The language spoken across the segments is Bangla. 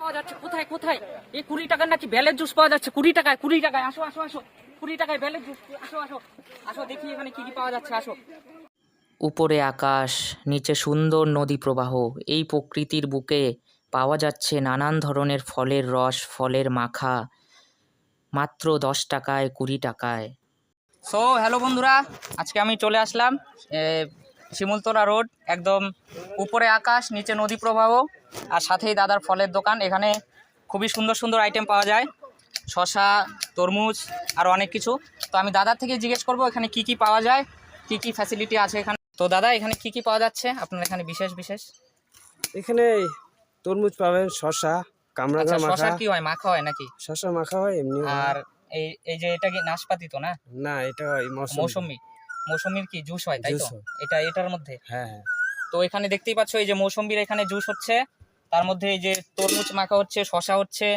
পাওয়া যাচ্ছে কোথায় কোথায়? এই 20 টাকার নাকি বেলের জুস পাওয়া যাচ্ছে 20 টাকায়, 20 টাকায়। আসো আসো আসো, 20 টাকায় বেলের জুস। আসো আসো আসো, দেখি এখানে কি কি পাওয়া যাচ্ছে। আসো। উপরে আকাশ, নিচে সুন্দর নদী প্রবাহ, এই প্রকৃতির বুকে পাওয়া যাচ্ছে নানান ধরনের ফলের রস, ফলের মাখা, মাত্র 10 টাকায়, 20 টাকায়। সো হ্যালো বন্ধুরা, আজকে আমি চলে আসলাম শিমুলতলা রোড। একদম উপরে আকাশ, নিচে নদী প্রবাহ, আর সাথেই দাদার ফলের দোকান। এখানে খুবই সুন্দর সুন্দর আইটেম পাওয়া যায়, শসা, তরমুজ, আর অনেক কিছু। তো আমি দাদার থেকে জিজ্ঞেস করবো এখানে কি কি পাওয়া যায়, কি কি ফ্যাসিলিটি আছে এখানে। তো দাদা, এখানে কি কি পাওয়া যাচ্ছে আপনার এখানে বিশেষ বিশেষ? এখানে তরমুজ পাবেন, শসা, কামরাঙা মাখা। শসা কি হয়, মাখা হয় নাকি? শসা মাখা হয়, এমনি আর এই এই যে এটা কি নাশপাতি তো না? না, এটা হয় মৌসুমি। মৌসুমির কি জুস হয় তাই তো? এটার মধ্যে। হ্যাঁ হ্যাঁ। তো এখানে দেখতেই পাচ্ছ এই যে মৌসুমির এখানে জুস হচ্ছে, তার মধ্যে এই যে তরমুজ মাখা হচ্ছে, শসা হচ্ছে,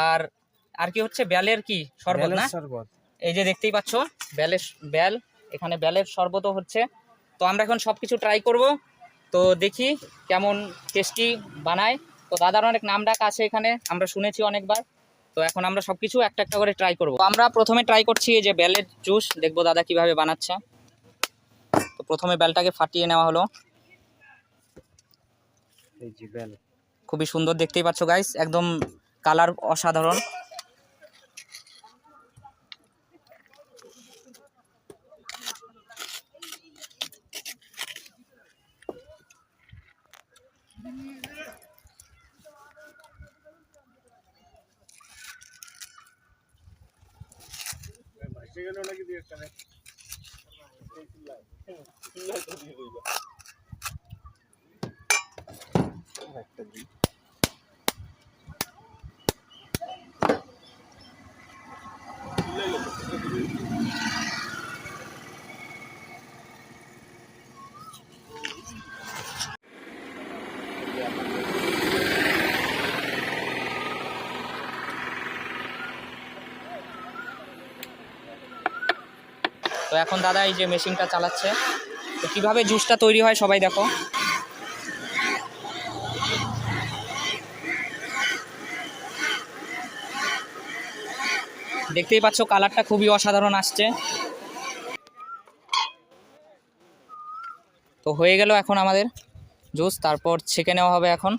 আর আর কি হচ্ছে, বেলের কি শরবত না? এই যে দেখতেই পাচ্ছ বেল, এখানে বেলের শরবতও হচ্ছে। তো আমরা এখন সবকিছু ট্রাই করব, তো দেখি কেমন টেস্টি বানায়। তো দাদার অনেক নাম ডাক আছে এখানে, আমরা শুনেছি অনেকবার। তো এখন আমরা সবকিছু একটা একটা করে ট্রাই করব। আমরা প্রথমে ট্রাই করছি এই যে বেলের জুস, দেখবো দাদা কিভাবে বানাচ্ছে। তো প্রথমে বেলটাকে ফাটিয়ে নেওয়া হলো। এই যে বেল, খুবই সুন্দর, দেখতেই পাচ্ছ গাইস, একদম কালার অসাধারণ। তো এখন দাদা এই যে মেশিনটা চালাচ্ছে, তো কিভাবে জুসটা তৈরি হয় সবাই দেখো। দেখতেই পাচ্ছ কালারটা খুবই অসাধারণ আসছে। তো হয়ে গেল এখন আমাদের জুস, তারপর ছেঁকে নেওয়া হবে এখন।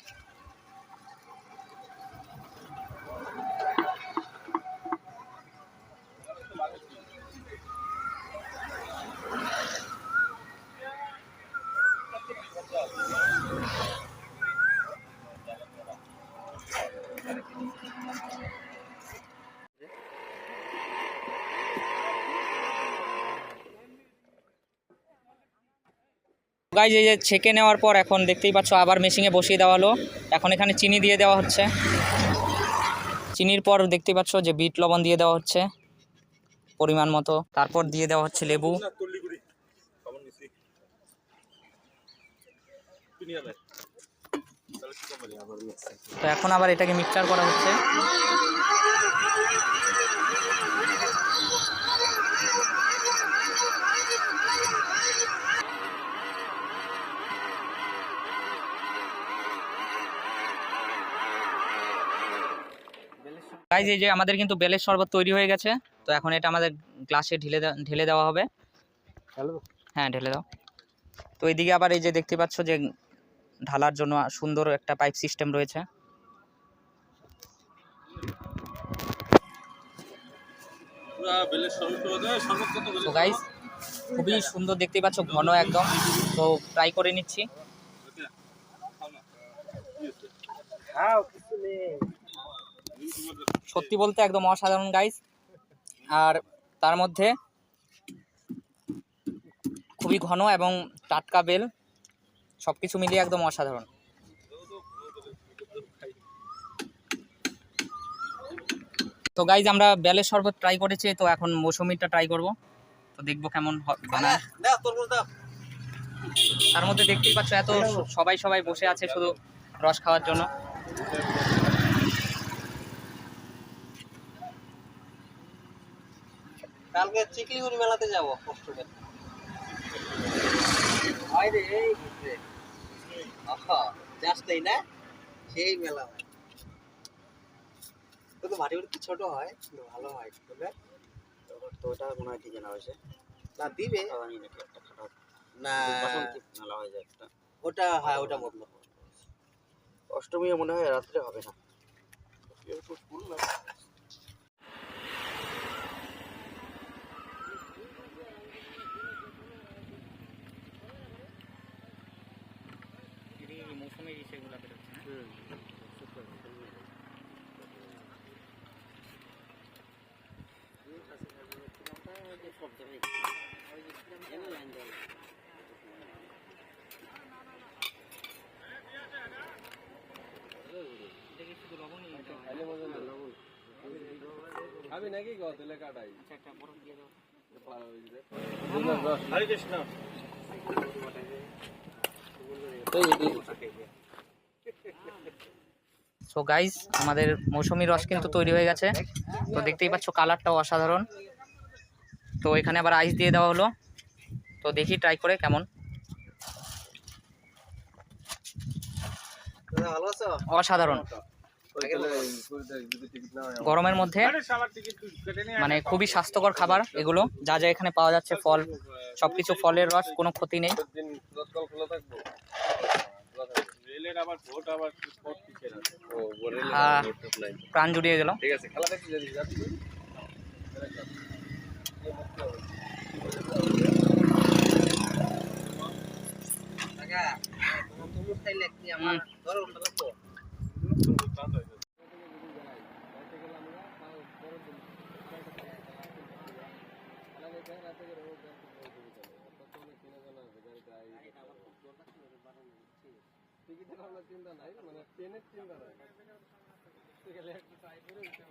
গাইজ এই যে ছেঁকে নেওয়ার পর এখন দেখতেই পাচ্ছ আবার মেশিনে বসিয়ে দেওয়া হলো। এখন এখানে চিনি দিয়ে দেওয়া হচ্ছে, চিনির পর দেখতেই পাচ্ছ যে বিট লবণ দিয়ে দেওয়া হচ্ছে পরিমাণ মতো, তারপর দিয়ে দেওয়া হচ্ছে লেবু। তো এখন আবার এটাকে মিক্সচার করা হচ্ছে। গাইজ এই যে আমাদের কিন্তু বেলের শরবত তৈরি হয়ে গেছে। তো এখন এটা আমাদের গ্লাসে ঢেলে দেওয়া হবে। হ্যাঁ, ঢেলে দাও। তো এইদিকে আবার এই যে দেখতে পাচ্ছ যে ঢালার জন্য সুন্দর একটা পাইপ সিস্টেম রয়েছে। তো গাইজ খুবই সুন্দর, দেখতেই পাচ্ছ ঘন একদম। তো ট্রাই করে নিচ্ছি। সত্যি বলতে একদম অসাধারণ গাইজ, আর তার মধ্যে খুবই ঘন এবং টাটকা বেল, সবকিছু মিলিয়ে একদম অসাধারণ। তো গাইজ আমরা বেলের শরবত ট্রাই করেছি, তো এখন মৌসুমিটা ট্রাই করব। তো দেখবো কেমন বানায়। তার মধ্যে দেখতেই পাচ্ছ এত সবাই বসে আছে শুধু রস খাওয়ার জন্য। কালকে চিকলিগুড়ি মেলাতে যাবো কষ্টকে। যাস তাই না, সেই মেলা। কিন্তু ভাটি একটু ছোট হয়, কিন্তু ভালো হয় বুঝলে। তো ওটা মনে হয় দিকে না হয়েছে না দিবে জানি নাকি একটা খারাপ না, বাসন্তী মেলা হয়ে যায় একটা ওটা হ্যাঁ ওটা মতলব। অষ্টমী মনে হয় রাত্রে হবে না। মৌসুমি সেগুলো বেরোচ্ছে না? দেখি শুধু লবণই দিতে হয়। আমি নাকি গত লেখাটাই আচ্ছা, একটা বরফ দিয়ে দাও। হরে কৃষ্ণ। সো গাইস, আমাদের মৌসুমী রস কিন্তু তৈরি হয়ে গেছে। তো দেখতেই পাচ্ছ কালারটাও অসাধারণ। তো এখানে আবার আইস দিয়ে দেওয়া হলো। তো দেখি ট্রাই করে কেমন। দাদা ভালো আছো? অসাধারণ। গরমের মধ্যে মানে খুবই স্বাস্থ্যকর খাবার এগুলো, যা যা এখানে পাওয়া যাচ্ছে ফল, সবকিছু ফলের রস, কোনো ক্ষতি নেই। প্রাণ জুড়িয়ে গেল। কাকা তোমার তরমুজ খাইলে কি আমার গরমটা লাগবো?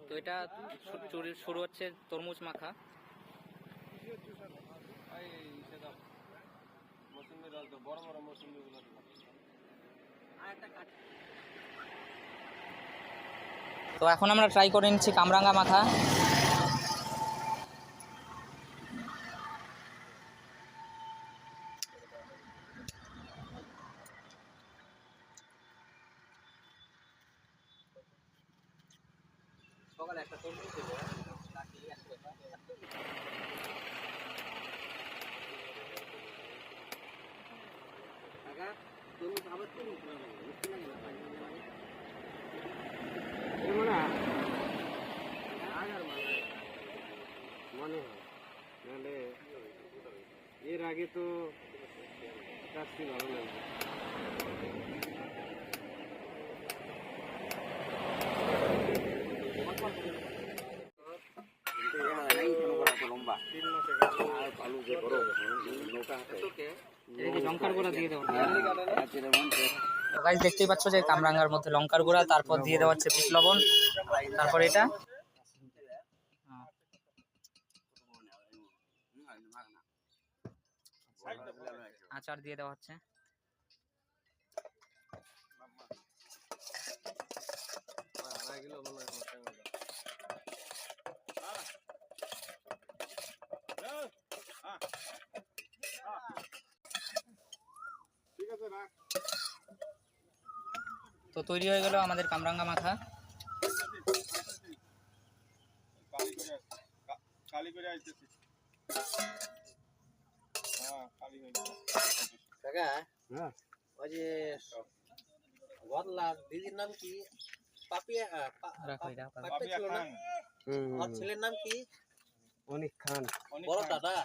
তো এটা শুরু হচ্ছে তরমুজ মাখা। তো এখন আমরা ট্রাই করে নিচ্ছি কামরাঙ্গা মাখা। সকালে একটা তরমুজ ছিল কাকা, তরমুজ আবার কি মিষ্টি লাগে না? মনে হয় নাহলে এর আগে তো কাজটি ভালো লাগবে। লঙ্কার গুঁড়া দিয়ে দেওয়া। গাইস দেখতেই পাচ্ছ যে কামরাঙ্গার মধ্যে লঙ্কার গুঁড়া, তারপর দিয়ে দেওয়া হচ্ছে বিট লবণ, তারপর এটা আচার দিয়ে দেওয়া হচ্ছে। তো তৈরি হয়ে গেল আমাদের কামরাঙ্গা মাখা। কাকা হ্যাঁ ওই যে বদলার দিদির নাম কি? পাপিয়া পাপিয়া ছিল না? ওর ছেলের নাম কি? অনেক খান বড়টা না?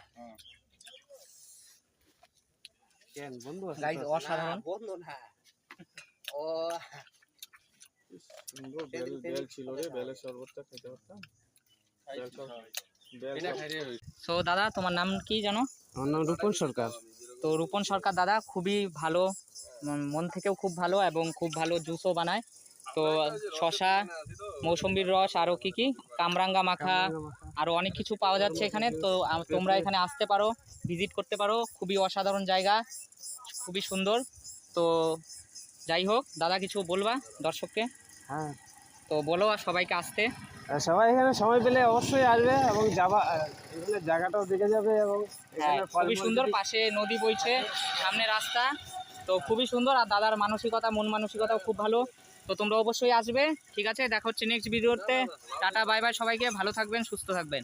কেন বন্ধু আছে গাইস অসাধারণ। না, বন্ধু না, ও সুন্দর বেল ছিল রে, বেলের শরবতটা খেতে পারতাম। সো দাদা, তোমার নাম কি জানো? আমার নাম রূপন সরকার। তো রূপন সরকার দাদা খুবই ভালো, মন থেকেও খুব ভালো এবং খুব ভালো জুসও বানায়। তো শশা, মৌসুম্বির রস, আরও কি কি কামরাঙ্গা মাখা, আরও অনেক কিছু পাওয়া যাচ্ছে এখানে। তো তোমরা এখানে আসতে পারো, ভিজিট করতে পারো। খুবই অসাধারণ জায়গা, খুবই সুন্দর। তো যাই হোক দাদা, কিছু বলবা দর্শককে? হ্যাঁ, তো বলো আর সবাইকে আসতে। সবাই এখানে সময় পেলে অবশ্যই আসবে এবং এখানে জায়গাটাও দেখে যাবে এবং হ্যাঁ, এখানে খুবই সুন্দর, পাশে নদী বইছে, সামনে রাস্তা। তো খুবই সুন্দর। আর দাদার মানসিকতা, মন মানসিকতাও খুব ভালো। তো তোমরা অবশ্যই আসবে, ঠিক আছে? দেখা হচ্ছে নেক্সট ভিডিওতে। টাটা বাই বাই সবাইকে, ভালো থাকবেন, সুস্থ থাকবেন।